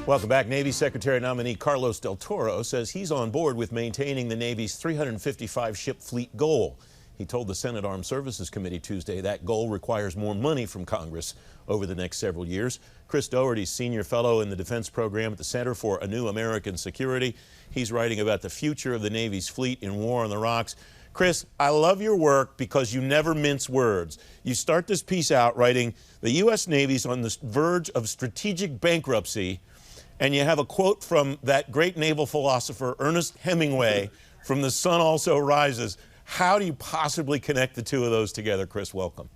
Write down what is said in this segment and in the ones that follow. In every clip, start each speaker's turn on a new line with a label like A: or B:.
A: Welcome back. Navy Secretary nominee Carlos Del Toro says he's on board with maintaining the Navy's 355-ship fleet goal. He told the Senate Armed Services Committee Tuesday that goal requires more money from Congress over the next several years. Chris Dougherty, senior fellow in the defense program at the Center for a New American Security. He's writing about the future of the Navy's fleet in War on the Rocks. Chris, I love your work because you never mince words. You start this piece out writing, the U.S. Navy's on the verge of strategic bankruptcy, and you have a quote from that great naval philosopher, Ernest Hemingway, from The Sun Also Rises. How do you possibly connect the two of those together, Chris? Welcome.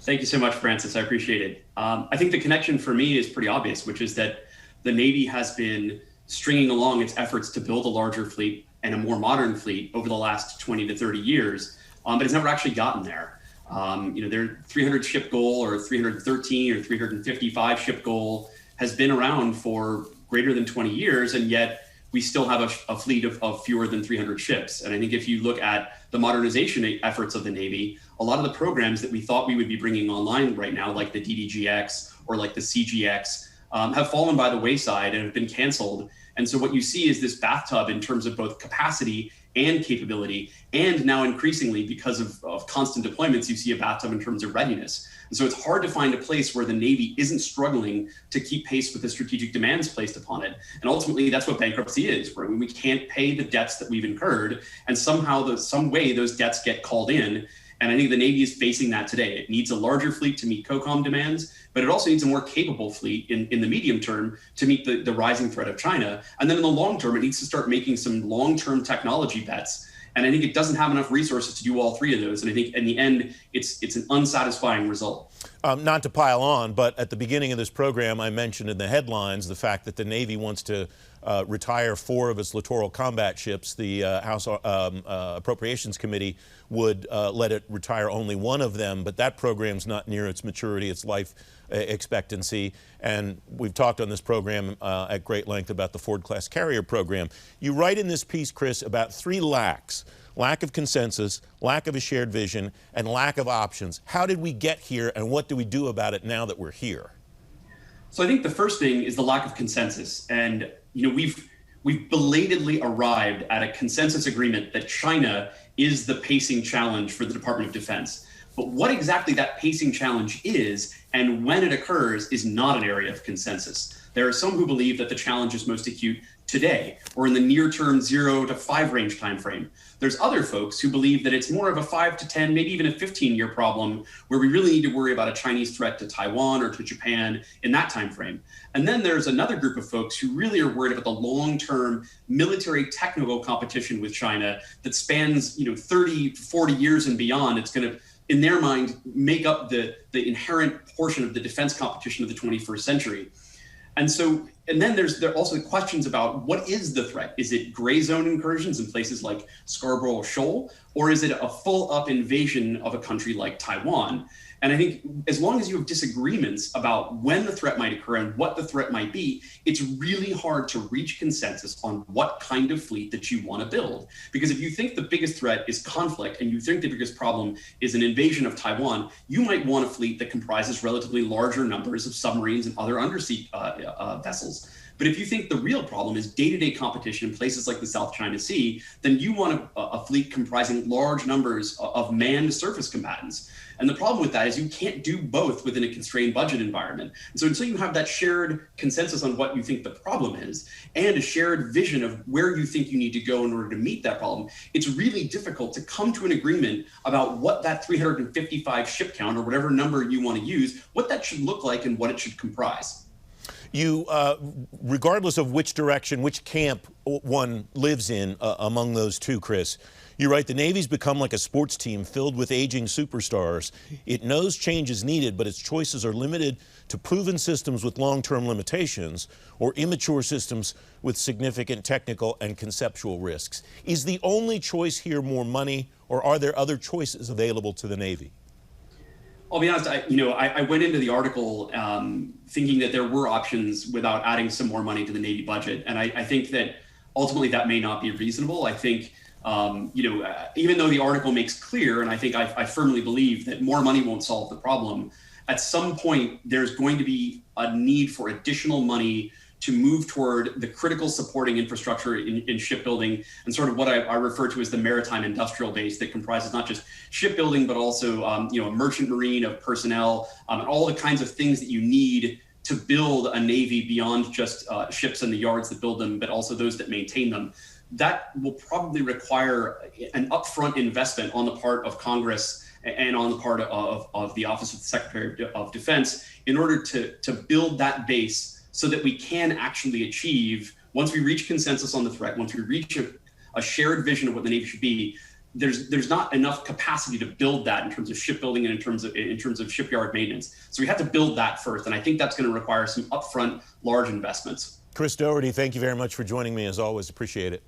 B: Thank you so much, Francis. I appreciate it. I think the connection for me is pretty obvious, which is that the Navy has been stringing along its efforts to build a larger fleet and a more modern fleet over the last 20 to 30 years, but it's never actually gotten there. Their 300 ship goal or 313 or 355 ship goal has been around for greater than 20 years, and yet we still have a fleet of fewer than 300 ships. And I think if you look at the modernization efforts of the Navy, a lot of the programs that we thought we would be bringing online right now, like the DDGX or like the CGX, have fallen by the wayside and have been canceled. And so what you see is this bathtub in terms of both capacity and capability, and now increasingly because of constant deployments, you see a bathtub in terms of readiness. And so it's hard to find a place where the Navy isn't struggling to keep pace with the strategic demands placed upon it. And ultimately, that's what bankruptcy is, where we can't pay the debts that we've incurred, and somehow, some way, those debts get called in. And I think the Navy is facing that today. It needs a larger fleet to meet COCOM demands, but it also needs a more capable fleet in the medium term to meet the rising threat of China. And then in the long term, it needs to start making some long-term technology bets. And I think it doesn't have enough resources to do all three of those. And I think in the end, it's an unsatisfying result.
A: Not to pile on, but at the beginning of this program, I mentioned in the headlines the fact that the Navy wants to retire 4 of its littoral combat ships. The House Appropriations Committee would let it retire only 1 of them, but that program's not near its maturity, its life expectancy. And we've talked on this program at great length about the Ford-class carrier program. You write in this piece, Chris, about 3 lacks. Lack of consensus, lack of a shared vision, and lack of options. How did we get here, and what do we do about it now that we're here?
B: So I think the first thing is the lack of consensus. And we've belatedly arrived at a consensus agreement that China is the pacing challenge for the Department of Defense. But what exactly that pacing challenge is and when it occurs is not an area of consensus. There are some who believe that the challenge is most acute today or in the near-term 0 to 5 range timeframe. There's other folks who believe that it's more of a 5 to 10, maybe even a 15-year problem where we really need to worry about a Chinese threat to Taiwan or to Japan in that timeframe. And then there's another group of folks who really are worried about the long-term military technical competition with China that spans 30, 40 years and beyond. It's going to, in their mind, make up the inherent portion of the defense competition of the 21st century. And then there are also questions about what is the threat? Is it gray zone incursions in places like Scarborough Shoal, or is it a full up invasion of a country like Taiwan? And I think as long as you have disagreements about when the threat might occur and what the threat might be, it's really hard to reach consensus on what kind of fleet that you want to build. Because if you think the biggest threat is conflict and you think the biggest problem is an invasion of Taiwan, you might want a fleet that comprises relatively larger numbers of submarines and other undersea vessels. But if you think the real problem is day-to-day competition in places like the South China Sea, then you want a fleet comprising large numbers of manned surface combatants. And the problem with that is you can't do both within a constrained budget environment. And so until you have that shared consensus on what you think the problem is and a shared vision of where you think you need to go in order to meet that problem, it's really difficult to come to an agreement about what that 355 ship count or whatever number you want to use, what that should look like and what it should comprise.
A: You, regardless of which direction, which camp one lives in among those two, Chris, you write, the Navy's become like a sports team filled with aging superstars. It knows change is needed, but its choices are limited to proven systems with long-term limitations or immature systems with significant technical and conceptual risks. Is the only choice here more money, or are there other choices available to the Navy?
B: I'll be honest, I went into the article thinking that there were options without adding some more money to the Navy budget. And I think that ultimately that may not be reasonable. I think, even though the article makes clear, and I think I firmly believe that more money won't solve the problem, at some point there's going to be a need for additional money to move toward the critical supporting infrastructure in shipbuilding and sort of what I refer to as the maritime industrial base that comprises not just shipbuilding, but also a merchant marine of personnel and all the kinds of things that you need to build a Navy beyond just ships and the yards that build them, but also those that maintain them. That will probably require an upfront investment on the part of Congress and on the part of the Office of the Secretary of Defense in order to build that base so that we can actually achieve, once we reach consensus on the threat, once we reach a shared vision of what the Navy should be, there's not enough capacity to build that in terms of shipbuilding and in terms of shipyard maintenance. So we have to build that first, and I think that's going to require some upfront large investments.
A: Chris Dougherty, thank you very much for joining me as always. Appreciate it.